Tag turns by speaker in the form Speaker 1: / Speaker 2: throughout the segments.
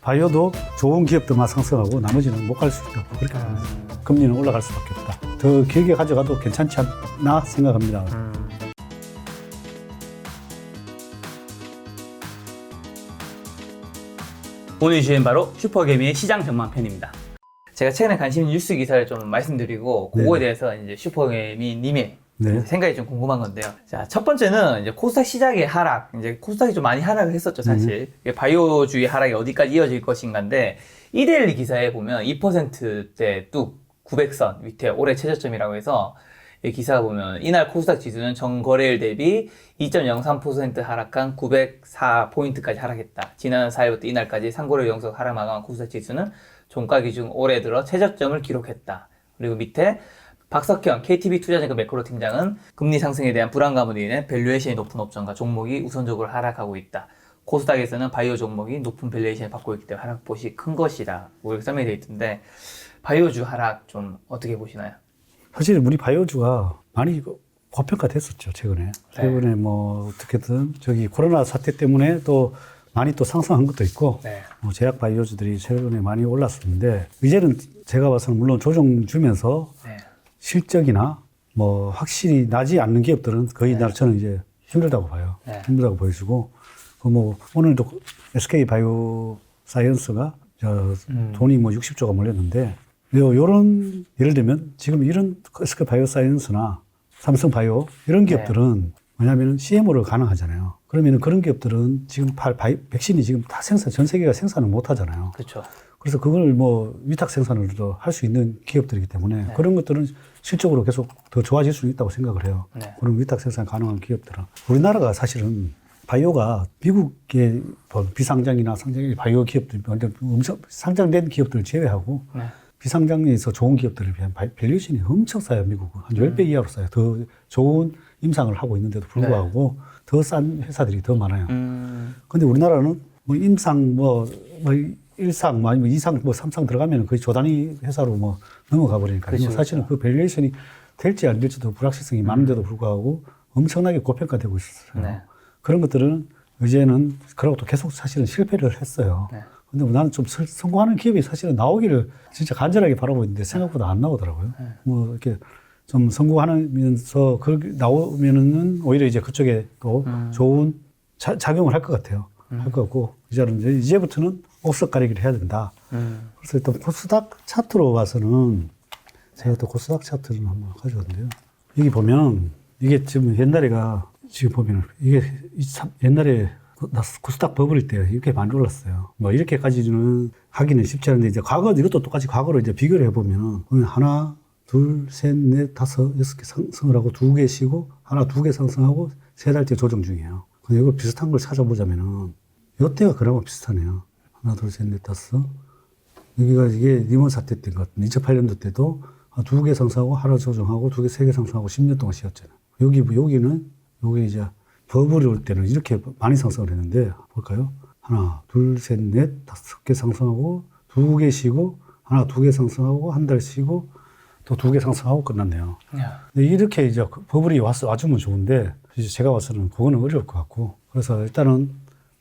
Speaker 1: 바이오도 좋은 기업들만 상승하고 나머지는 못 갈 수 있다. 그렇게 봅니다. 금리는 올라갈 수밖에 없다. 더 길게 가져가도 괜찮지 않나 생각합니다.
Speaker 2: 오늘 주제는 바로 슈퍼개미의 시장 전망편입니다. 제가 최근에 관심 있는 뉴스 기사를 좀 말씀드리고 그거에 대해서 이제 슈퍼개미님의 생각이 좀 궁금한 건데요. 자, 첫 번째는 이제 코스닥 시작의 하락. 이제 코스닥이 좀 많이 하락을 했었죠, 사실. 바이오주의 하락이 어디까지 이어질 것인가인데 이데일리 기사에 보면 2%대 뚝 900선 밑에 올해 최저점이라고 해서 이 기사가 보면 이날 코스닥 지수는 전거래일 대비 2.03% 하락한 904포인트까지 하락했다. 지난 4일부터 이날까지 상거래 연속 하락 마감한 코스닥 지수는 종가 기준 올해 들어 최저점을 기록했다. 그리고 밑에 박석현 KTB투자증권 매크로 팀장은 금리 상승에 대한 불안감으로 인해 밸류에이션이 높은 업종과 종목이 우선적으로 하락하고 있다. 코스닥에서는 바이오 종목이 높은 밸류에이션을 받고 있기 때문에 하락폭이 큰 것이다. 이렇게 설명이 되어 있던데 바이오주 하락 좀 어떻게 보시나요?
Speaker 1: 사실 우리 바이오주가 많이 고평가됐었죠, 최근에. 최근에 뭐 어떻게든 저기 코로나 사태 때문에 또 많이 또 상승한 것도 있고 뭐 제약 바이오주들이 최근에 많이 올랐었는데 이제는 제가 봐서는 물론 조정 주면서 실적이나 뭐 확실히 나지 않는 기업들은 거의 저는 이제 힘들다고 봐요. 힘들다고 보여지고 뭐 오늘도 SK 바이오 사이언스가 돈이 뭐 60조가 몰렸는데 요런 예를 들면 지금 이런 SK 바이오 사이언스나 삼성 바이오 이런 기업들은 뭐냐면은 CMO를 가능하잖아요. 그러면은 그런 기업들은 지금 백신이 지금 다 전 세계가 생산을 못 하잖아요.
Speaker 2: 그렇죠.
Speaker 1: 그래서 그걸 뭐 위탁 생산을 할 수 있는 기업들이기 때문에 그런 것들은 실적으로 계속 더 좋아질 수 있다고 생각을 해요. 그런 위탁 생산 가능한 기업들은. 우리나라가 사실은 바이오가 미국의 비상장이나 상장의 바이오 기업들, 엄청 상장된 기업들을 제외하고 비상장에서 좋은 기업들에 비한 밸류에이션이 엄청 싸요, 미국은. 한 10배 이하로 싸요. 더 좋은 임상을 하고 있는데도 불구하고 더 싼 회사들이 더 많아요. 근데 우리나라는 뭐 임상, 일상, 아니면 이상, 삼상 들어가면 거의 조단위 회사로 뭐 넘어가 버리니까. 그렇죠, 사실은 그 밸류에이션이 될지 안 될지도 불확실성이 많은데도 불구하고 엄청나게 고평가되고 있었어요. 그런 것들은 이제는 그러고 또 계속 사실은 실패를 했어요. 근데 나는 좀 성공하는 기업이 사실은 나오기를 진짜 간절하게 바라보고 있는데 생각보다 안 나오더라고요. 뭐 이렇게 좀 성공하면서 나오면은 오히려 이제 그쪽에 또 좋은 작용을 할 것 같아요. 할 것 같고, 이제부터는 옥석 가리기를 해야 된다. 그래서 일단 코스닥 차트로 봐서는 제가 또 코스닥 차트를 한번 가져왔는데요. 여기 보면 이게 지금 지금 보면 이게 옛날에 코스닥 버블일 때 이렇게 많이 올랐어요. 뭐 이렇게까지는 하기는 쉽지 않은데 이제 이것도 똑같이 과거로 이제 비교를 해보면 하나, 둘, 셋, 넷, 다섯, 여섯 개 상승을 하고 2개 쉬고 하나, 2개 상승하고 3달째 조정 중이에요. 근데 이걸 비슷한 걸 찾아보자면은 이때가 그나마 비슷하네요. 하나, 둘, 셋, 넷, 다섯. 이게 리먼 사태 때인 것 같은데 2008년도 때도 2개 상승하고 하나 조정하고 2개, 3개 상승하고 10년 동안 쉬었잖아요. 여기 이제 버블이 올 때는 이렇게 많이 상승을 했는데 볼까요? 하나, 둘, 셋, 넷, 5개 상승하고 2개 쉬고 하나, 2개 상승하고 한 달 쉬고 또 2개 상승하고 끝났네요. 근데 이렇게 이제 버블이 와주면 좋은데 이제 제가 봐서는 그거는 어려울 것 같고 그래서 일단은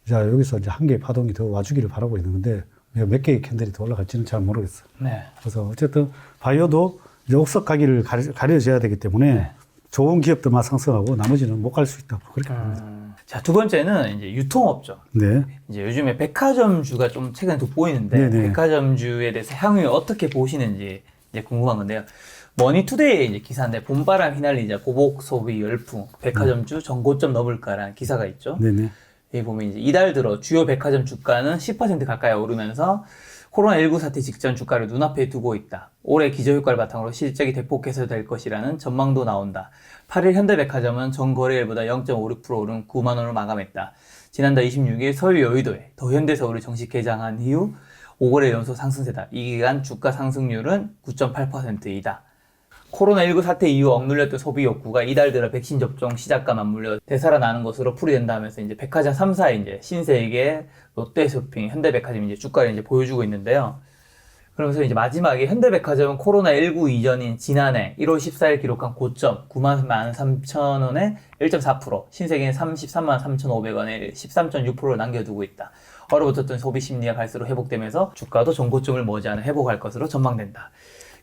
Speaker 1: 여기서 이제 한 개의 파동이 더 와주기를 바라고 있는 건데 몇 개의 캔들이 더 올라갈지는 잘 모르겠어요. 그래서 어쨌든 바이오도 이제 옥석 가기를 가려져야 되기 때문에 좋은 기업들만 상승하고 나머지는 못 갈 수 있다. 그렇게 봅니다.
Speaker 2: 자, 두 번째는 이제 유통업죠. 이제 요즘에 백화점주가 좀 최근에 돋보이는데 백화점주에 대해서 향후 어떻게 보시는지 이제 궁금한 건데요. 머니투데이의 이제 기사인데 봄바람 휘날리자 고복 소비 열풍 백화점주 전고점 넘을까라는 기사가 있죠. 여기 보면 이제 이달 들어 주요 백화점 주가는 10% 가까이 오르면서 코로나19 사태 직전 주가를 눈앞에 두고 있다. 올해 기저효과를 바탕으로 실적이 대폭 개선될 것이라는 전망도 나온다. 8일 현대백화점은 전거래일보다 0.56% 오른 9만 원을 마감했다. 지난달 26일 서울 여의도에 더 현대서울을 정식 개장한 이후 5거래 연속 상승세다. 이 기간 주가 상승률은 9.8%이다. 코로나19 사태 이후 억눌렸던 소비 욕구가 이달 들어 백신 접종 시작과 맞물려 되살아나는 것으로 풀이된다면서 이제 백화점 3사의 이제 신세계, 롯데쇼핑, 현대백화점이 이제 주가를 이제 보여주고 있는데요. 그러면서 이제 마지막에 현대백화점은 코로나19 이전인 지난해 1월 14일 기록한 고점 93,000원에 1.4%, 신세계는 333,3,500원에 13.6%를 남겨두고 있다. 얼어붙었던 소비 심리가 갈수록 회복되면서 주가도 전고점을 머지않아 회복할 것으로 전망된다.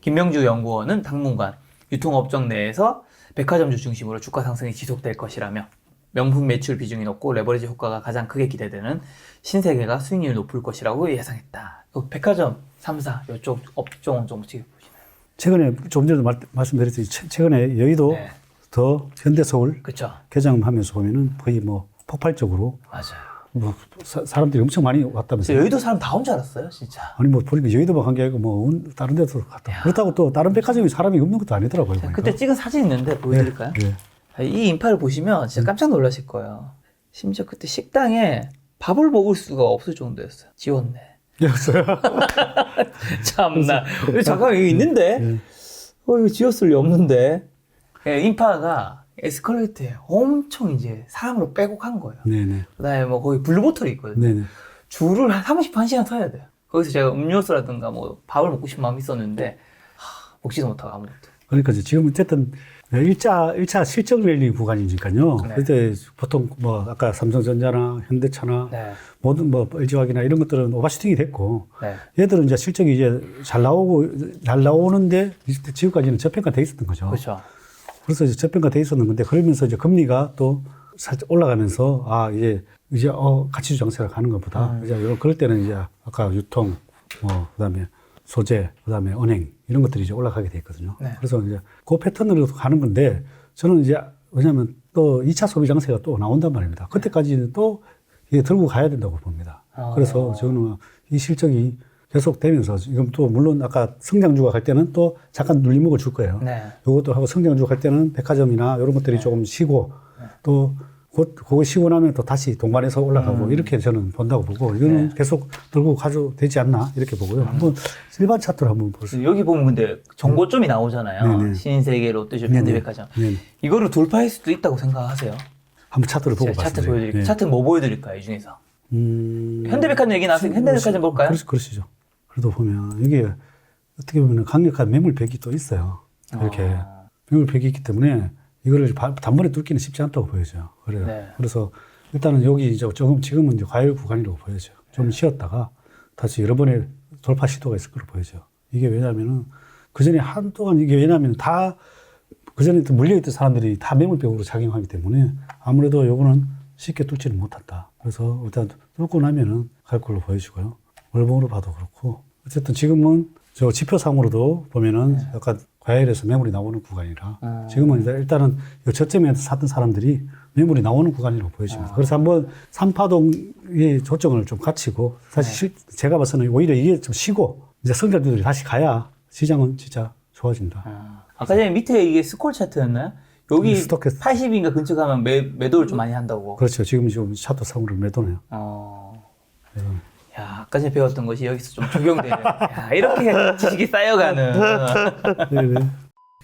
Speaker 2: 김명주 연구원은 당분간 유통업종 내에서 백화점주 중심으로 주가 상승이 지속될 것이라며 명품 매출 비중이 높고 레버리지 효과가 가장 크게 기대되는 신세계가 수익률이 높을 것이라고 예상했다. 백화점 3사 이쪽 업종은 좀 어떻게 보시나요?
Speaker 1: 최근에 조금 전에 말씀드렸듯이 최근에 여의도
Speaker 2: 네.
Speaker 1: 더 현대서울
Speaker 2: 그쵸.
Speaker 1: 개장하면서 보면은 거의 뭐 폭발적으로
Speaker 2: 맞아요.
Speaker 1: 뭐 사람들이 엄청 많이 왔다면서요.
Speaker 2: 여의도 사람 다 온 줄 알았어요, 진짜.
Speaker 1: 아니 뭐 보니까 여의도만 간 게 아니고 뭐 다른 데도 갔다. 그렇다고 또 다른 백화점이 사람이 없는 것도 아니더라고요. 보니까.
Speaker 2: 그때 찍은 사진 있는데 보여드릴까요?
Speaker 1: 네.
Speaker 2: 이 인파를 보시면 진짜 깜짝 놀라실 거예요. 심지어 그때 식당에 밥을 먹을 수가 없을 정도였어요. 지웠네.
Speaker 1: 였어요?
Speaker 2: 참나. 잠깐 여기 있는데?
Speaker 1: 네.
Speaker 2: 이거 지웠을 리 없는데? 예, 인파가 에스컬레이터에 엄청 이제 사람으로 빼곡한 거예요.
Speaker 1: 네네.
Speaker 2: 그 다음에 뭐 거기 블루보틀이 있거든요.
Speaker 1: 네네.
Speaker 2: 줄을 한 31시간 서야 돼요. 거기서 제가 음료수라든가 뭐 밥을 먹고 싶은 마음이 있었는데, 먹지도 못하고 아무것도.
Speaker 1: 그러니까 지금 어쨌든 1차 실적 랠리 구간이니까요.
Speaker 2: 네.
Speaker 1: 그때 보통 뭐 아까 삼성전자나 현대차나
Speaker 2: 네.
Speaker 1: 모든 뭐 LG화학이나 이런 것들은 오버슈팅이 됐고
Speaker 2: 네.
Speaker 1: 얘들은 이제 실적이 이제 잘 나오는데 지금까지는 저평가돼 있었던 거죠.
Speaker 2: 그렇죠.
Speaker 1: 그래서 이제 저평가돼 있었는 건데 그러면서 이제 금리가 또 살짝 올라가면서 이제 가치주 장세가 가는 것보다 이제 그럴 때는 이제 아까 유통 그다음에 소재 그다음에 은행 이런 것들이 이제 올라가게 돼 있거든요.
Speaker 2: 네.
Speaker 1: 그래서 이제 그 패턴으로 가는 건데 저는 이제 왜냐하면 또 2차 소비 장세가 또 나온단 말입니다. 그때까지는 또 이게 들고 가야 된다고 봅니다. 그래서 저는 이 실적이 계속 되면서 지금 또 물론 아까 성장주가 갈 때는 또 잠깐 눌림목을 줄 거예요.
Speaker 2: 네.
Speaker 1: 요것도 하고 성장주가 갈 때는 백화점이나 이런 것들이 조금 쉬고 또 그거 쉬고 나면 또 다시 동반해서 올라가고 이렇게 저는 본다고 보고 이거는 계속 들고 가도 되지 않나 이렇게 보고요. 한번 일반 차트를 한번 보세요.
Speaker 2: 여기 보면 근데 정고점이 나오잖아요.
Speaker 1: 네네.
Speaker 2: 신세계, 롯데숍,
Speaker 1: 네네.
Speaker 2: 현대백화점.
Speaker 1: 네네.
Speaker 2: 이거를 돌파할 수도 있다고 생각하세요?
Speaker 1: 한번 차트를 보고
Speaker 2: 제가 차트
Speaker 1: 말씀드릴게요.
Speaker 2: 보여드릴게요.
Speaker 1: 네.
Speaker 2: 차트 뭐 보여드릴까요, 이 중에서? 현대백화점 얘기 나왔으니까 현대백화점 볼까요?
Speaker 1: 그러시죠. 그래도 보면 이게 어떻게 보면 강력한 매물벽이 또 있어요. 이렇게 매물벽이 있기 때문에 이거를 단번에 뚫기는 쉽지 않다고 보여져요. 그래요.
Speaker 2: 네.
Speaker 1: 그래서 일단은 여기 이제 지금은 이제 과열 구간이라고 보여져요. 좀 쉬었다가 다시 여러 번의 돌파 시도가 있을 거로 보여져요. 이게 왜냐면은 그전에 한동안 이게 왜냐면 다 그전에 물려있던 사람들이 다 매물벽으로 작용하기 때문에 아무래도 요거는 쉽게 뚫지는 못한다. 그래서 일단 뚫고 나면은 갈 걸로 보여지고요. 월봉으로 봐도 그렇고 어쨌든 지금은 저 지표상으로도 보면은 약간 과열에서 매물이 나오는 구간이라 지금은 일단은 이 저점에 샀던 사람들이 매물이 나오는 구간이라고 보여집니다. 그래서 한번 3파동의 조정을 좀 갖추고 사실 제가 봐서는 오히려 이게 좀 쉬고 이제 성장주들이 다시 가야 시장은 진짜 좋아진다.
Speaker 2: 아까 전에 밑에 이게 스콜 차트였나요? 여기
Speaker 1: 스토캐스트.
Speaker 2: 80인가 근처 가면 매도를 좀 많이 한다고.
Speaker 1: 그렇죠. 지금 차트 상으로 매도네요. 네.
Speaker 2: 야, 아까 전에 배웠던 것이 여기서 좀 적용되네요. 야, 이렇게 지식이 쌓여가는.
Speaker 1: 네네.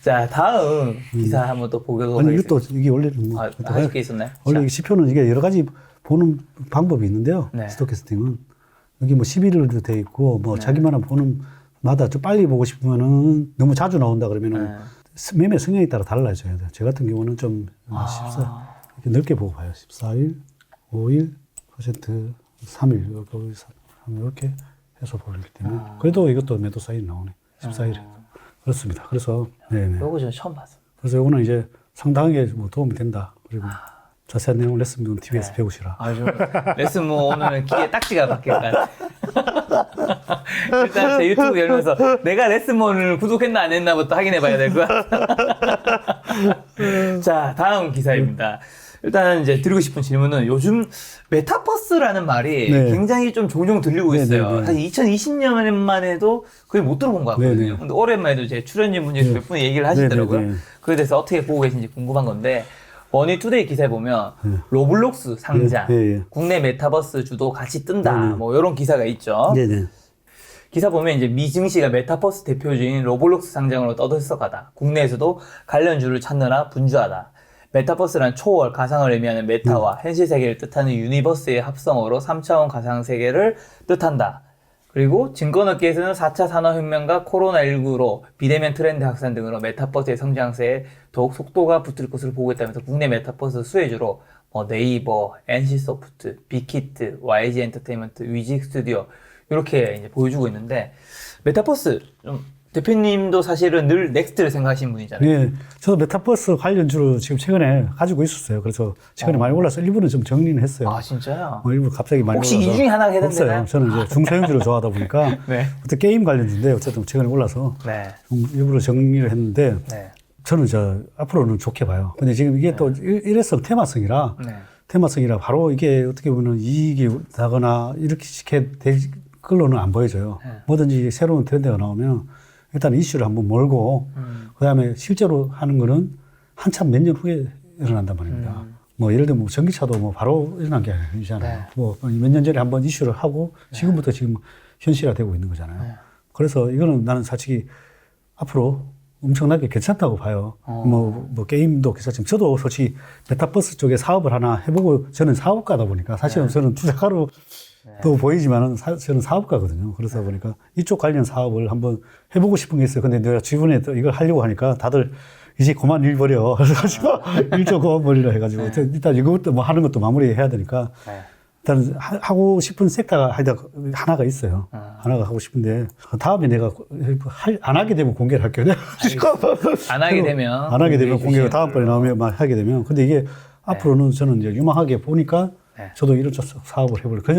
Speaker 2: 자, 다음 기사 한번 또 보도록
Speaker 1: 아니,
Speaker 2: 하겠습니다.
Speaker 1: 이게 원래는 뭐.
Speaker 2: 하실 게 있었나요?
Speaker 1: 원래 이 지표는 이게 여러 가지 보는 방법이 있는데요.
Speaker 2: 네.
Speaker 1: 스토캐스팅은. 여기 뭐 11일도 돼 있고, 뭐 자기만한 보는 마다 좀 빨리 보고 싶으면은 너무 자주 나온다 그러면은 매매 성향에 따라 달라져야 돼요. 제 같은 경우는 좀 14, 이렇게 넓게 보고 봐요. 14일, 5일, %, 3일, 이렇게 해서 보기 때문에. 그래도 이것도 매도 사인 나오네. 14일에. 그렇습니다. 그래서, 네네.
Speaker 2: 이거 저 처음 봤어요.
Speaker 1: 그래서 이거는 이제 상당하게 뭐 도움이 된다. 그리고 자세한 내용을 레슨문 TV에서 배우시라.
Speaker 2: 아주 레슨 뭐 오늘 귀에 딱지가 박힐 것 같아. 일단 제 유튜브 열면서 내가 레슨문을 구독했나 안 했나부터 확인해 봐야 될 것 같아. 자, 다음 기사입니다. 일단 이제 드리고 싶은 질문은 요즘 메타버스라는 말이
Speaker 1: 네.
Speaker 2: 굉장히 좀 종종 들리고 있어요.
Speaker 1: 네네네.
Speaker 2: 사실 2020년만 해도 거의 못 들어본 것 같거든요.
Speaker 1: 네네.
Speaker 2: 근데 오랜만에도 제 출연진 분이 몇 분이 얘기를 하시더라고요.
Speaker 1: 네네네.
Speaker 2: 그에 대해서 어떻게 보고 계신지 궁금한 건데 머니투데이 기사에 보면 로블록스 상장, 국내 메타버스 주도 같이 뜬다, 뭐 이런 기사가 있죠.
Speaker 1: 네네.
Speaker 2: 기사 보면 이제 미증시가 메타버스 대표주인 로블록스 상장으로 떠들썩하다. 국내에서도 관련주를 찾느라 분주하다. 메타버스란 초월, 가상을 의미하는 메타와 현실 세계를 뜻하는 유니버스의 합성어로 3차원 가상 세계를 뜻한다. 그리고 증권업계에서는 4차 산업혁명과 코로나19로 비대면 트렌드 확산 등으로 메타버스의 성장세에 더욱 속도가 붙을 것으로 보고 있다면서 국내 메타버스 수혜주로 네이버, NC소프트, 빅히트, YG 엔터테인먼트, 위직 스튜디오 이렇게 이제 보여주고 있는데 메타버스 좀 대표님도 사실은 늘 넥스트를 생각하시는 분이잖아요.
Speaker 1: 예, 저도 메타버스 관련주를 지금 최근에 가지고 있었어요. 그래서 최근에 많이 올라서 일부는 좀 정리는 했어요.
Speaker 2: 아 진짜요?
Speaker 1: 일부 갑자기 많이
Speaker 2: 혹시
Speaker 1: 올라서
Speaker 2: 이 중에 하나 해당되나요?
Speaker 1: 없어요. 저는 이제 중소형주를 좋아하다 보니까
Speaker 2: 네.
Speaker 1: 어떤 게임 관련주인데 어쨌든 최근에 올라서
Speaker 2: 네.
Speaker 1: 좀 일부러 정리를 했는데
Speaker 2: 네.
Speaker 1: 저는 앞으로는 좋게 봐요. 근데 지금 이게 또 일회성 테마성이라
Speaker 2: 네.
Speaker 1: 테마성이라 바로 이게 어떻게 보면 이익이 나거나 이렇게 될 걸로는 안 보여져요.
Speaker 2: 네.
Speaker 1: 뭐든지 새로운 트렌드가 나오면 일단 이슈를 한번 몰고 그다음에 실제로 하는 거는 한참 몇 년 후에 일어난단 말입니다. 뭐 예를 들면 전기차도 뭐 바로 일어난 게 아니잖아요.
Speaker 2: 네.
Speaker 1: 뭐 몇 년 전에 한번 이슈를 하고 지금부터 지금 현실화되고 있는 거잖아요.
Speaker 2: 네.
Speaker 1: 그래서 이거는 나는 솔직히 앞으로 엄청나게 괜찮다고 봐요. 뭐 게임도 괜찮지만 저도 솔직히 메타버스 쪽에 사업을 하나 해보고 저는 사업가다 보니까 사실은 저는 투자가로 또 보이지만은 저는 사업가거든요. 그래서 보니까 이쪽 관련 사업을 한번 해보고 싶은 게 있어요. 근데 내가 주변에 또 이걸 하려고 하니까 다들 이제 그만 일 버려. 그래가지고 일 좀 그만 버리라 해가지고 일단 이것도 뭐 하는 것도 마무리해야 되니까 일단 하고 싶은 섹터가 하나가 있어요. 하나가 하고 싶은데 다음에 내가 안 하게 되면 공개를 할게요.
Speaker 2: 안 하게 되면
Speaker 1: 안 하게 되면 공개가 다음번에 나오면 막 하게 되면 근데 이게 앞으로는 저는 이제 유망하게 보니까 저도 이런 사업을 해보려고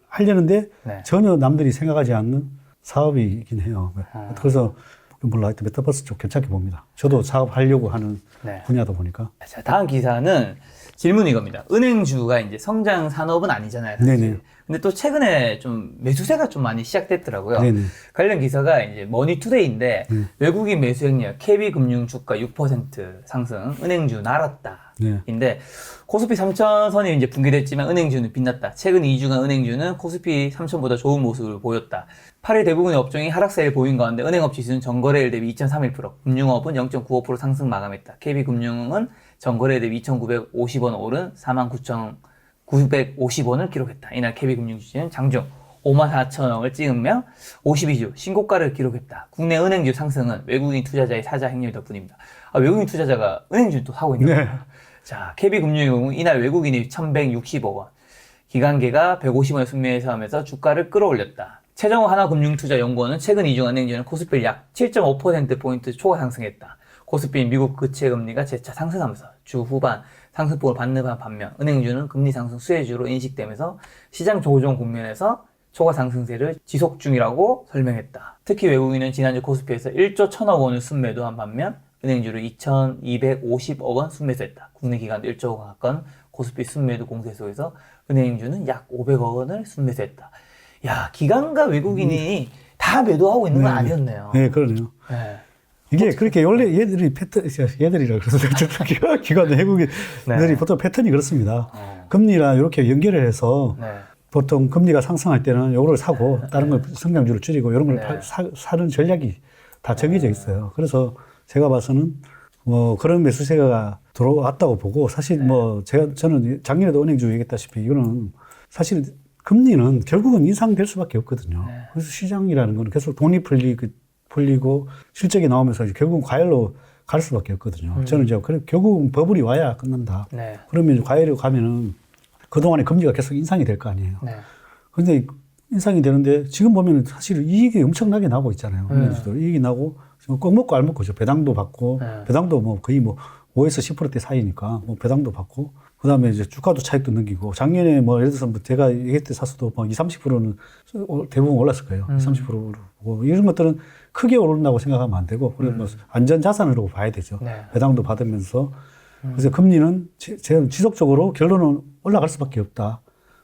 Speaker 1: 하려는데 전혀 남들이 생각하지 않는 사업이긴 해요. 그래서 몰라 하여튼 메타버스 쪽 괜찮게 봅니다. 저도 사업하려고 하는 분야다 보니까.
Speaker 2: 자, 다음 기사는 질문 이겁니다. 은행주가 이제 성장 산업은 아니잖아요. 사실.
Speaker 1: 네네.
Speaker 2: 근데 또 최근에 좀 매수세가 좀 많이 시작됐더라고요.
Speaker 1: 네네.
Speaker 2: 관련 기사가 이제 머니투데이인데 외국인 매수액력 KB금융 주가 6% 상승, 은행주 날았다.
Speaker 1: 네.
Speaker 2: 인데 코스피 3000선이 이제 붕괴됐지만 은행주는 빛났다. 최근 2주간 은행주는 코스피 3000보다 좋은 모습을 보였다. 8일 대부분의 업종이 하락세를 보인 가운데 은행업 지수는 전거래일 대비 2.31%, 금융업은 0.95% 상승 마감했다. KB금융은 전거래일 대비 2,950원 오른 49,950원을 기록했다. 이날 KB금융 주식은 장중 54,000억을 찍으며 52주 신고가를 기록했다. 국내 은행주 상승은 외국인 투자자의 사자 행렬 덕분입니다. 외국인 투자자가 은행주 또 사고 있는 거예요.
Speaker 1: 네.
Speaker 2: 자, KB금융의 경우 이날 외국인이 1,160억 원, 기관계가 150원에 순매수 하면서 주가를 끌어올렸다. 최정호 하나금융투자연구원은 최근 2주간 은행주는 코스피를 약 7.5%포인트 초과 상승했다. 코스피 미국 그채금리가 재차 상승하면서 주 후반 상승폭을 받는 반면 은행주는 금리 상승 수혜주로 인식되면서 시장 조정 국면에서 초과 상승세를 지속 중이라고 설명했다. 특히 외국인은 지난주 코스피에서 1조 1,000억 원을 순매도한 반면 은행주를 2,250억 원 순매수했다. 국내 기관도 1조 원 가까운 코스피 순매도 공세 속에서 은행주는 약 500억 원을 순매수했다. 야, 기관과 외국인이 다 매도하고 있는 건 아니었네요.
Speaker 1: 네, 그러네요.
Speaker 2: 네.
Speaker 1: 이게 그렇게 원래 얘들이라 그래서 기관 외국인들이 보통 패턴이 그렇습니다. 금리랑 이렇게 연결을 해서 보통 금리가 상승할 때는 요거를 사고 다른 걸 성장주를 줄이고 이런 걸 사는 전략이 다 정해져 있어요. 그래서 제가 봐서는 뭐 그런 매수세가 들어왔다고 보고 사실 뭐 저는 작년에도 은행주 얘기했다시피 이거는 사실 금리는 결국은 인상될 수밖에 없거든요. 그래서 시장이라는 건 계속 돈이 풀리고 실적이 나오면서 결국은 과열로 갈 수밖에 없거든요. 저는 이제 결국은 버블이 와야 끝난다. 그러면 과열로 가면은 그동안에 금리가 계속 인상이 될 거 아니에요. 근데 인상이 되는데 지금 보면 사실 이익이 엄청나게 나고 있잖아요. 은행주도 이익이 나고 꼭 먹고 알 먹고죠. 배당도 받고 배당도 뭐 거의 뭐 5에서 10%대 사이니까 뭐 배당도 받고 그다음에 이제 주가도 차익도 넘기고 작년에 뭐 예를 들어서 뭐 제가 얘기했을 때 샀어도 뭐 20-30%는 대부분 올랐을 거예요. 30%로 보고 이런 것들은 크게 오른다고 생각하면 안 되고 그래 뭐 안전 자산으로 봐야 되죠. 배당도 받으면서 그래서 금리는 지속적으로 결론은 올라갈 수밖에 없다.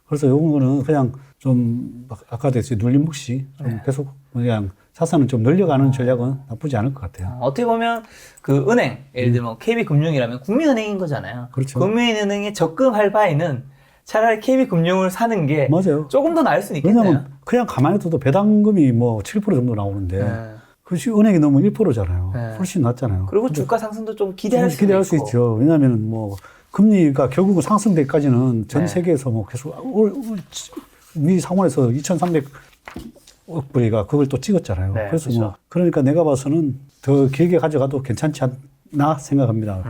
Speaker 1: 그래서 요거는 그냥 좀 아까도 했지 눌림목시 좀 계속 그냥 자산을 좀 늘려가는 전략은 나쁘지 않을 것 같아요.
Speaker 2: 어떻게 보면 그 은행, 예를 들면 KB금융이라면 국민은행인 거잖아요.
Speaker 1: 그렇죠.
Speaker 2: 국민은행에 적금할 바에는 차라리 KB금융을 사는 게
Speaker 1: 맞아요.
Speaker 2: 조금 더 나을 수는 있겠네요.
Speaker 1: 왜냐하면 그냥 가만히 둬도 배당금이 뭐 7% 정도 나오는데 그것이 은행이 너무 1%잖아요. 훨씬 낮잖아요.
Speaker 2: 그리고 주가 상승도 좀 기대할 수 있고.
Speaker 1: 있죠. 왜냐하면 뭐 금리가 결국은 상승되기까지는 전 세계에서 뭐 계속 미 상원에서 2,300억 불이가 그걸 또 찍었잖아요. 그래서
Speaker 2: 그렇죠.
Speaker 1: 뭐 그러니까 내가 봐서는 더 길게 가져가도 괜찮지 않나 생각합니다.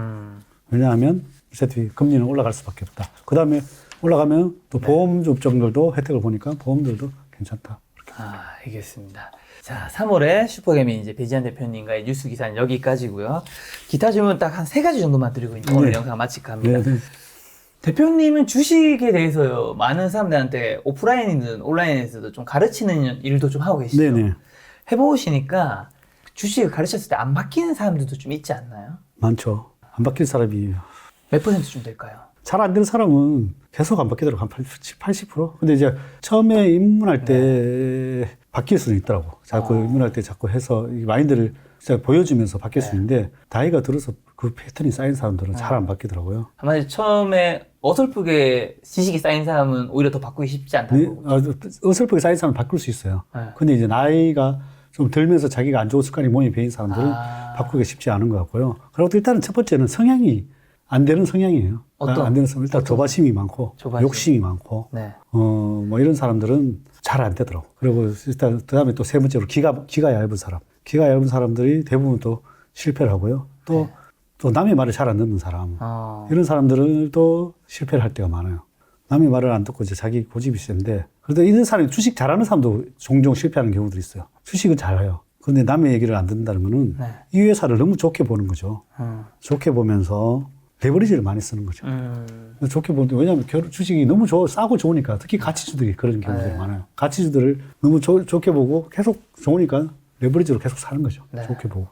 Speaker 1: 왜냐하면 어차피 금리는 올라갈 수밖에 없다. 그 다음에 올라가면 또 보험 업종들도 혜택을 보니까 보험들도 괜찮다.
Speaker 2: 알겠습니다. 자, 3월에 슈퍼개미 이제 배지한 대표님과의 뉴스 기사는 여기까지고요. 기타 질문 딱 한 3가지 정도만 드리고 이제 오늘 영상 마칠까 합니다. 대표님은 주식에 대해서 많은 사람들한테 오프라인이든 온라인에서도 좀 가르치는 일도 좀 하고 계시죠?
Speaker 1: 네네.
Speaker 2: 해보시니까 주식을 가르쳤을 때 안 바뀌는 사람들도 좀 있지 않나요?
Speaker 1: 많죠. 안 바뀔 사람이
Speaker 2: 몇 %좀 될까요?
Speaker 1: 잘 안 되는 사람은 계속 안 바뀌더라고. 한 80%? 근데 이제 처음에 입문할 때 바뀔 수는 있더라고. 자꾸 입문할 때 자꾸 해서 이 마인드를 진짜 보여주면서 바뀔 수 있는데 나이가 들어서 그 패턴이 쌓인 사람들은 잘 안 바뀌더라고요.
Speaker 2: 아마 처음에 어설프게 지식이 쌓인 사람은 오히려 더 바꾸기 쉽지 않다고.
Speaker 1: 어설프게 쌓인 사람은 바꿀 수 있어요. 근데 이제 나이가 좀 들면서 자기가 안 좋은 습관이 몸에 배인 사람들은 바꾸기가 쉽지 않은 것 같고요. 그리고 일단은 첫 번째는 성향이 안 되는 성향이에요. 안 되는 성향. 일단 조바심이 많고, 욕심이 많고, 뭐 이런 사람들은 잘 안 되더라고. 그리고 일단 그 다음에 또 세 번째로 기가 얇은 사람. 기가 얇은 사람들이 대부분 또 실패를 하고요. 또 남의 말을 잘 안 듣는 사람. 이런 사람들도 실패를 할 때가 많아요. 남의 말을 안 듣고 이제 자기 고집이 센데, 그래도 이런 사람이 주식 잘하는 사람도 종종 실패하는 경우들이 있어요. 주식은 잘해요. 그런데 남의 얘기를 안 듣는다는 거는 이 회사를 너무 좋게 보는 거죠. 좋게 보면서 레버리지를 많이 쓰는 거죠. 좋게 보는데, 왜냐하면 주식이 너무 싸고 좋으니까, 특히 가치주들이 그런 경우들이 많아요. 가치주들을 너무 좋게 보고 계속 좋으니까 레버리지로 계속 사는 거죠. 좋게 보고.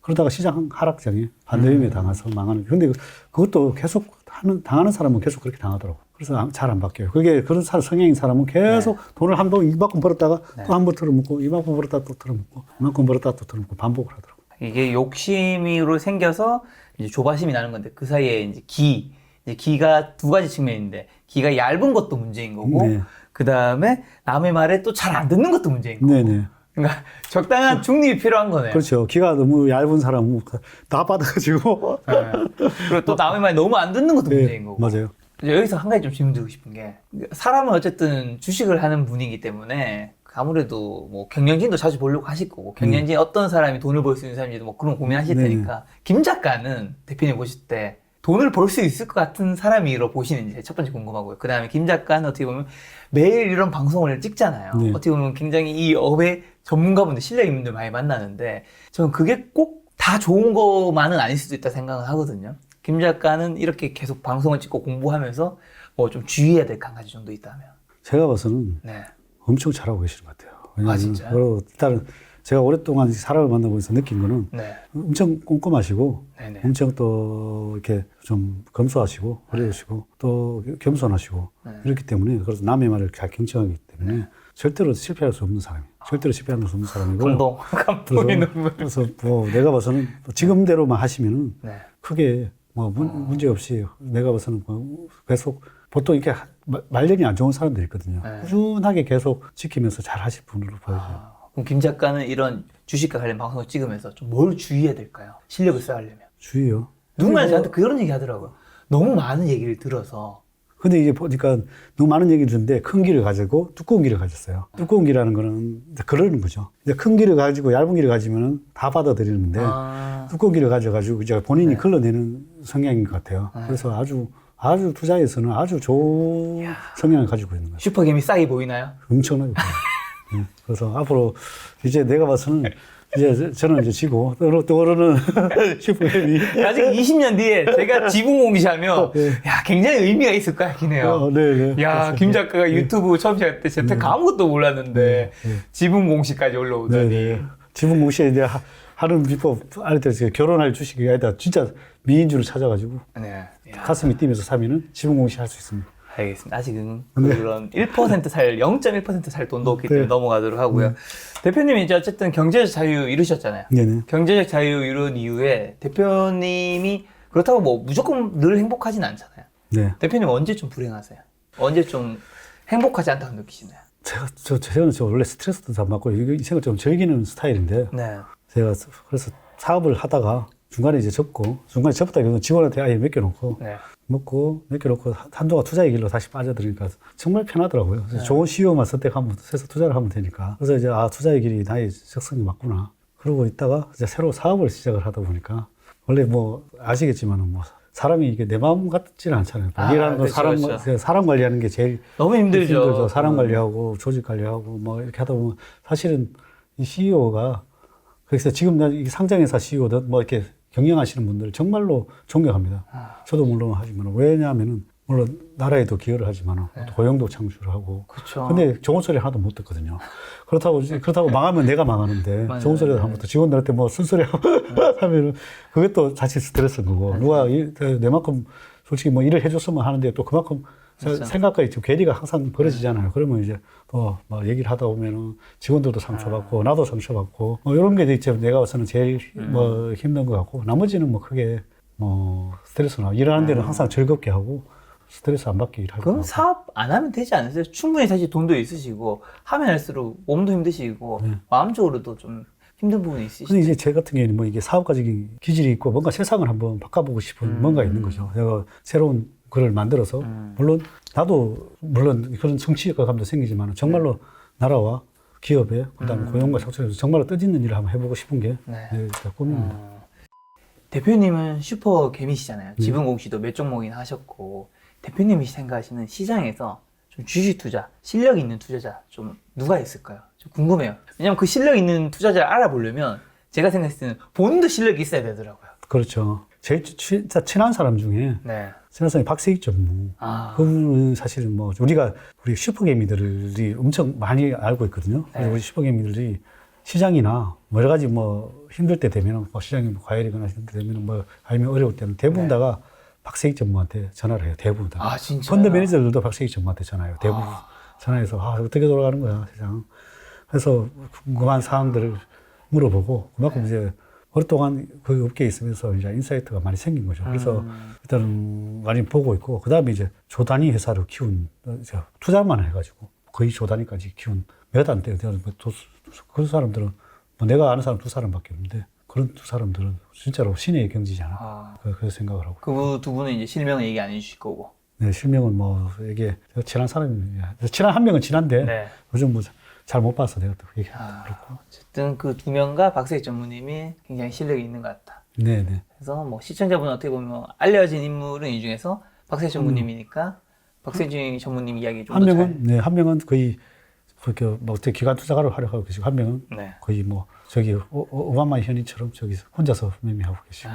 Speaker 1: 그러다가 시장 하락장에 반대위험에 당해서 망하는. 근데 그것도 계속 당하는 사람은 계속 그렇게 당하더라고. 그래서 잘 안 바뀌어요. 그게 그런 성향인 사람은 계속 돈을 이만큼 벌었다가 또 한 번 털어먹고, 이만큼 벌었다가 또 털어먹고, 이만큼 벌었다가 또 털어먹고 반복을 하더라고.
Speaker 2: 이게 욕심으로 생겨서 이제 조바심이 나는 건데 그 사이에 이제 기가 두 가지 측면인데 기가 얇은 것도 문제인 거고 그 다음에 남의 말에 또 잘 안 듣는 것도 문제인 거고. 그러니까 적당한 중립이 필요한 거네요.
Speaker 1: 그렇죠. 기가 너무 얇은 사람은 다 받아가지고.
Speaker 2: 그리고 또 남의 말 너무 안 듣는 것도 문제인 거고.
Speaker 1: 맞아요.
Speaker 2: 여기서 한 가지 좀 질문 드리고 싶은 게 사람은 어쨌든 주식을 하는 분이기 때문에 아무래도 뭐 경영진도 자주 보려고 하실 거고 경영진에 어떤 사람이 돈을 벌 수 있는 사람인지도 뭐 그런 고민하실 테니까 김 작가는 대표님 보실 때 돈을 벌 수 있을 것 같은 사람이로 보시는지 첫 번째 궁금하고요. 그 다음에 김 작가는 어떻게 보면 매일 이런 방송을 찍잖아요. 어떻게 보면 굉장히 이 업의 전문가분들, 실력 있는 분들 많이 만나는데 저는 그게 꼭 다 좋은 것만은 아닐 수도 있다 생각을 하거든요. 김 작가는 이렇게 계속 방송을 찍고 공부하면서 뭐 좀 주의해야 될 한 가지 정도 있다면?
Speaker 1: 제가 봐서는 엄청 잘하고 계시는 것 같아요.
Speaker 2: 진짜요?
Speaker 1: 일단은 제가 오랫동안 사람을 만나보면서 느낀 거는 엄청 꼼꼼하시고 엄청 또 이렇게 좀 검소하시고 어려우시고 또 겸손하시고 이렇기 때문에 그래서 남의 말을 잘 경청하기 때문에 절대로 실패할 수 없는 사람이에요. 절대로 실패할 수 없는 사람이고 그래서 뭐 내가 봐서는 지금대로만 하시면은 크게 뭐 문제 없이 내가 봐서는 뭐 계속 보통 이렇게 말년이 안 좋은 사람들이 있거든요. 꾸준하게 계속 지키면서 잘 하실 분으로 보여져요.
Speaker 2: 그럼 김 작가는 이런 주식과 관련 방송을 찍으면서 좀 뭘 주의해야 될까요? 실력을 쌓으려면.
Speaker 1: 주의요.
Speaker 2: 누군가 저한테 그런 얘기 하더라고요. 너무 많은 얘기를 들어서.
Speaker 1: 근데 이게 보니까 너무 많은 얘기를 듣는데 큰 귀를 가지고 두꺼운 귀를 가졌어요. 두꺼운 귀라는 거는 그러는 거죠. 이제 큰 귀를 가지고 얇은 귀를 가지면은 다 받아들이는데 두꺼운 귀를 가져가지고 이제 본인이 걸러내는 성향인 것 같아요. 그래서 아주 투자에서는 아주 좋은 성향을 가지고 있는 거예요.
Speaker 2: 슈퍼개미 싹이 보이나요?
Speaker 1: 엄청나게 보여요. 그래서 앞으로 이제 내가 봐서는 이제 저는 이제 지고 또 오르는 슈퍼개미.
Speaker 2: 아직 20년 뒤에 제가 지분 공시하면 야 굉장히 의미가 있을 것 같긴 해요. 야, 김 작가가 유튜브 처음 시작할 때 재테크 아무것도 몰랐는데 지분 공시까지 올라오더니.
Speaker 1: 지분 공시에 이제 하는 비법 알려드렸어요. 결혼할 주식이 아니다. 진짜 미인주를 찾아가지고 가슴이 뛰면서 사면은 지분 공시 할 수 있습니다.
Speaker 2: 알겠습니다. 아직은 물론 1% 살, 0.1% 살 돈도 없기 때문에 넘어가도록 하고요. 대표님이 이제 어쨌든 경제적 자유 이루셨잖아요. 경제적 자유 이룬 이후에 대표님이 그렇다고 뭐 무조건 늘 행복하진 않잖아요. 대표님 언제 좀 불행하세요? 언제 좀 행복하지 않다고 느끼시나요?
Speaker 1: 저는 원래 스트레스도 안 받고 인생을 좀 즐기는 스타일인데 제가 그래서 사업을 하다가 중간에 이제 중간에 접었다 직원한테 아예 맡겨놓고 먹고 맡겨놓고 한동안 투자의 길로 다시 빠져들으니까 정말 편하더라고요. 좋은 CEO만 선택하면 해서 투자를 하면 되니까. 그래서 이제 투자의 길이 나의 적성이 맞구나. 그러고 있다가 이제 새로 사업을 시작을 하다 보니까 원래 뭐 아시겠지만은 뭐 사람이 이게 내 마음 같지는 않잖아요. 일하는 거 사람 관리하는 게 제일
Speaker 2: 너무 힘들죠.
Speaker 1: 사람 관리하고 조직 관리하고 뭐 이렇게 하다 보면 사실은 이 CEO가 그래서 지금 이 상장회사 CEO든 뭐 이렇게 경영하시는 분들 정말로 존경합니다. 저도 물론 하지만 왜냐하면은 물론 나라에도 기여를 하지만 고용도 창출하고.
Speaker 2: 그렇죠.
Speaker 1: 근데 좋은 소리 하나도 못 듣거든요. 그렇다고 망하면 내가 망하는데 좋은 소리 하면 또 직원들한테 뭐 쓴소리 하면은 그게 또 자칫 스트레스인 거고. 누가 내만큼 솔직히 뭐 일을 해줬으면 하는데 또 그만큼 생각과 좀 괴리가 항상 벌어지잖아요. 그러면 이제 또 막 얘기를 하다 보면은 직원들도 상처받고 나도 상처받고 뭐 이런 게 이제 내가 봐서는 제일 뭐 힘든 것 같고 나머지는 뭐 크게 뭐 스트레스나 일하는 데는 항상 즐겁게 하고 스트레스 안 받게 일하고.
Speaker 2: 그럼 사업 안 하면 되지 않으세요? 충분히 사실 돈도 있으시고 하면 할수록 몸도 힘드시고 마음적으로도 좀 힘든 부분이 있으시죠.
Speaker 1: 근데 이제 제 같은 경우에는 뭐 이게 사업가적인 기질이 있고 뭔가 세상을 한번 바꿔보고 싶은 뭔가 있는 거죠. 내가 새로운 거를 만들어서 물론 나도 물론 그런 성취감도 생기지만 정말로 나라와 기업에 그다음에 고용과 창출에서 정말로 뜻있는 일을 한번 해보고 싶은 게 내 꿈입니다.
Speaker 2: 대표님은 슈퍼 개미시잖아요. 지분 공시도 몇 종목이나 하셨고 대표님이 생각하시는 시장에서 좀 주식 투자, 실력 있는 투자자 좀 누가 있을까요? 좀 궁금해요. 왜냐면 그 실력 있는 투자자를 알아보려면 제가 생각했을 때는 본인도 실력이 있어야 되더라고요.
Speaker 1: 그렇죠. 제일 진짜 친한 사람 중에 친한 사람이 박세익 전무. 그분은 사실은 뭐 우리 슈퍼개미들이 엄청 많이 알고 있거든요. 그래서 우리 슈퍼개미들이 시장이나 뭐 여러 가지 뭐 힘들 때 되면 뭐 시장이 뭐 과열이거나 힘들 때 되면 뭐 아니면 어려울 때는 대부분 다가 박세익 전무한테 전화를 해요. 대부분 다.
Speaker 2: 진짜요?
Speaker 1: 펀드 매니저들도 박세익 전무한테 전화해요. 대부분 전화해서 어떻게 돌아가는 거야 세상. 그래서 궁금한 사항들을 물어보고 그만큼 이제 오랫동안 그 업계에 있으면서 이제 인사이트가 많이 생긴 거죠. 그래서 일단은 많이 보고 있고 그 다음에 이제 조단위 회사를 키운 투자만 해가지고 거의 조단위까지 키운 몇 안 돼요. 그 사람들은 뭐 내가 아는 사람 2사람밖에 없는데 그런 2사람들은 진짜로 신의 경지잖아. 그래서 생각을 하고.
Speaker 2: 그 두 분은 이제 실명은 얘기 안 해주실 거고.
Speaker 1: 네, 실명은 뭐 이게 친한 사람이야. 친한 한 명은 친한데 요즘 뭐 잘 못 봐서 내가 또 그렇고.
Speaker 2: 어쨌든 그 2명과 박세익 전무님이 굉장히 실력이 있는 것 같다.
Speaker 1: 네네.
Speaker 2: 그래서 뭐 시청자분은 어떻게 보면 알려진 인물은 이 중에서 박세익 전무님이니까 박세익 전무님 이야기 좀 더 잘.
Speaker 1: 한 명은 거의 그렇게 뭐 어떻게 기관 투자가로 활약하고 계시고 한 명은 거의 뭐 저기 오바마 현인처럼 저기서 혼자서 매매하고 계시고.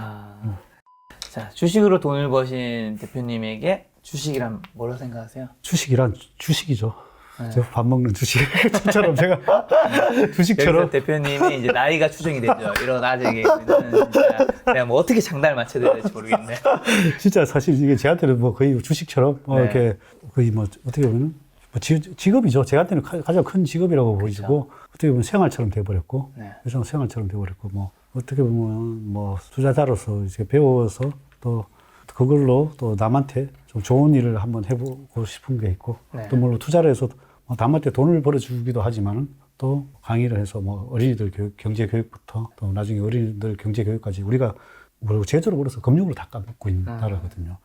Speaker 2: 자, 주식으로 돈을 버신 대표님에게 주식이란 뭐라고 생각하세요?
Speaker 1: 주식이란 주식이죠. 제가 밥 먹는 주식처럼 제가 주식처럼.
Speaker 2: 대표님이 이제 나이가 추정이 되죠. 이런 아재 개그는 진짜 내가 뭐 어떻게 장단을 맞춰야 될지 모르겠네.
Speaker 1: 진짜 사실 이게 제한테는 뭐 거의 주식처럼 이렇게 거의 뭐 어떻게 보면 뭐 직업이죠. 제한테는 가장 큰 직업이라고 보이고 어떻게 보면 생활처럼 돼버렸고 요즘 생활처럼 돼버렸고 뭐 어떻게 보면 뭐 투자자로서 이제 배워서 또 그걸로 또 남한테 좀 좋은 일을 한번 해보고 싶은 게 있고 또 물론 투자를 해서 남한테 돈을 벌어주기도 하지만은 또 강의를 해서 뭐 어린이들 교육, 경제 교육부터 또 나중에 어린이들 경제 교육까지 우리가 뭐 제조로 벌어서 금융으로 다 까먹고 있는 나라거든요.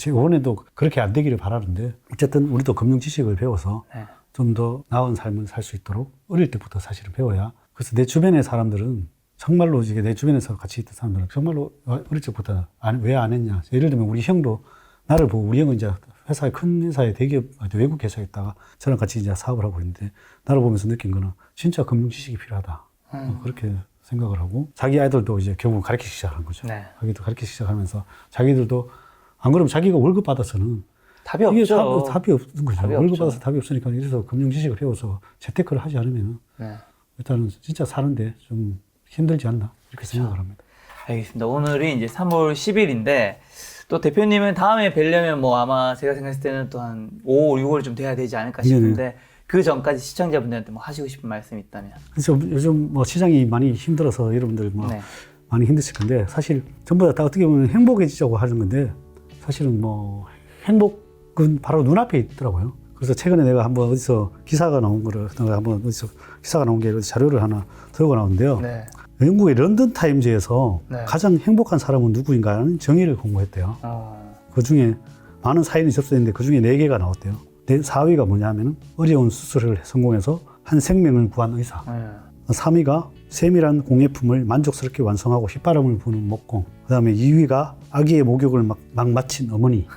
Speaker 1: 이번에도 그렇게 안 되기를 바라는데 어쨌든 우리도 금융 지식을 배워서 좀 더 나은 삶을 살 수 있도록 어릴 때부터 사실은 배워야. 그래서 내 주변의 사람들은 정말로 이게 내 주변에서 같이 있던 사람들은 정말로 어릴 적부터 왜 안 했냐. 예를 들면 우리 형도 나를 보고 우리 형은 이제 큰 회사에 대기업, 외국 회사에 있다가 저랑 같이 이제 사업을 하고 있는데 나를 보면서 느낀 거는 진짜 금융 지식이 필요하다. 그렇게 생각을 하고 자기 아이들도 이제 결국 가르치기 시작한 거죠. 자기도 가르치기 시작하면서 자기들도 안 그러면 자기가 월급 받아서는
Speaker 2: 답이 없죠.
Speaker 1: 답이 없는 거죠. 월급 받아서 답이 없으니까 이래서 금융 지식을 배워서 재테크를 하지 않으면 일단은 진짜 사는데 좀 힘들지 않나 이렇게 생각을 합니다.
Speaker 2: 알겠습니다. 오늘이 이제 3월 10일인데 또 대표님은 다음에 뵈려면 뭐 아마 제가 생각했을 때는 또 한 5, 6월 좀 돼야 되지 않을까 싶은데 그 전까지 시청자분들한테 뭐 하시고 싶은 말씀이 있다면?
Speaker 1: 그래서 요즘 뭐 시장이 많이 힘들어서 여러분들 뭐 많이 힘드실 건데 사실 전부 다 어떻게 보면 행복해지자고 하는 건데 사실은 뭐 행복은 바로 눈앞에 있더라고요. 그래서 최근에 내가 한번 어디서 기사가 나온 거를 내가 한번 어디서 기사가 나온 게 자료를 하나 들고 나오는데요. 영국의 런던 타임즈에서 가장 행복한 사람은 누구인가 하는 정의를 공부했대요. 그 중에 많은 사연이 접수됐는데 그 중에 4개가 나왔대요. 4위가 뭐냐면 어려운 수술을 성공해서 한 생명을 구한 의사. 3위가 세밀한 공예품을 만족스럽게 완성하고 휘바람을 부는 목공. 그 다음에 2위가 아기의 목욕을 막 마친 어머니.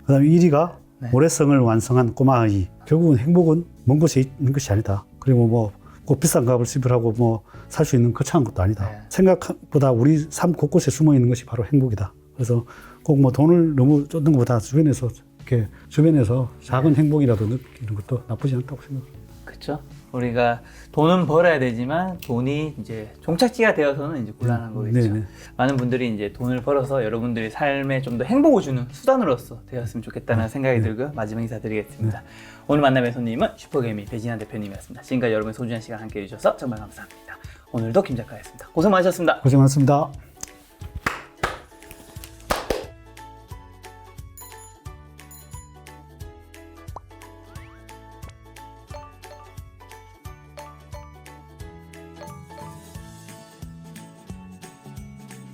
Speaker 1: 그 다음에 1위가
Speaker 2: 네.
Speaker 1: 모래성을 완성한 꼬마 아이. 결국은 행복은 먼 곳에 있는 것이 아니다. 그리고 뭐 꼭 비싼 값을 지불하고 뭐 살 수 있는 거창한 것도 아니다.
Speaker 2: 네.
Speaker 1: 생각보다 우리 삶 곳곳에 숨어 있는 것이 바로 행복이다. 그래서 꼭 뭐 돈을 너무 쫓는 것보다 주변에서 이렇게 주변에서 작은 행복이라도 느끼는 것도 나쁘지 않다고 생각합니다.
Speaker 2: 그렇죠. 우리가 돈은 벌어야 되지만 돈이 이제 종착지가 되어서는 이제 곤란한 거겠죠.
Speaker 1: 네네.
Speaker 2: 많은 분들이 이제 돈을 벌어서 여러분들의 삶에 좀 더 행복을 주는 수단으로서 되었으면 좋겠다는 생각이 들고 마지막 인사드리겠습니다. 오늘 만남의 손님은 슈퍼개미 배진환 대표님이었습니다. 지금까지 여러분의 소중한 시간 함께 해주셔서 정말 감사합니다. 오늘도 김 작가였습니다. 고생 많으셨습니다.
Speaker 1: 고생 많습니다.